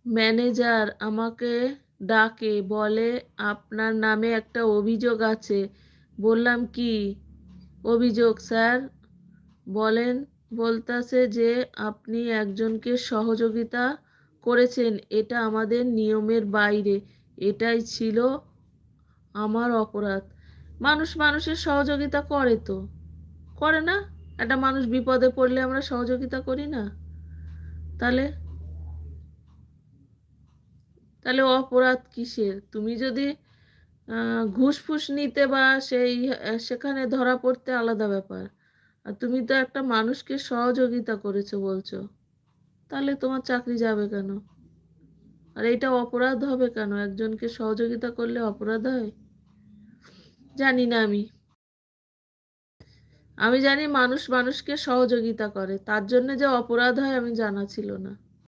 Manager আমাকে ডাকে বলে আপনার নামে একটা অভিযোগ আছে। বললাম কি অভিযোগ স্যার? বলেন। বলতাছে যে আপনি একজনকে সহযোগিতা করেছেন। এটা আমাদের নিয়মের বাইরে। এটাই ছিল আমার অপরাধ। মানুষ মানুষের সহযোগিতা করে তো। করে না? একটা মানুষ বিপদে পড়লে আমরা সহযোগিতা করি না? তাহলে তাহলে অপরাধ কিসের? তুমি যদি ঘুষ-ফুস নিতে বা সেখানে ধরা পড়তে আলাদা ব্যাপার। আর তুমি তো একটা মানুষকে সহযোগিতা করেছো বলছো। তাহলে তোমার চাকরি যাবে কেন? আর এটা অপরাধ হবে কেন? একজনকে সহযোগিতা করলে অপরাধ হয়? জানি না আমি। আমি জানি মানুষ মানুষকে সহযোগিতা করে। তার জন্য যে অপরাধ হয় আমি জানা ছিল না।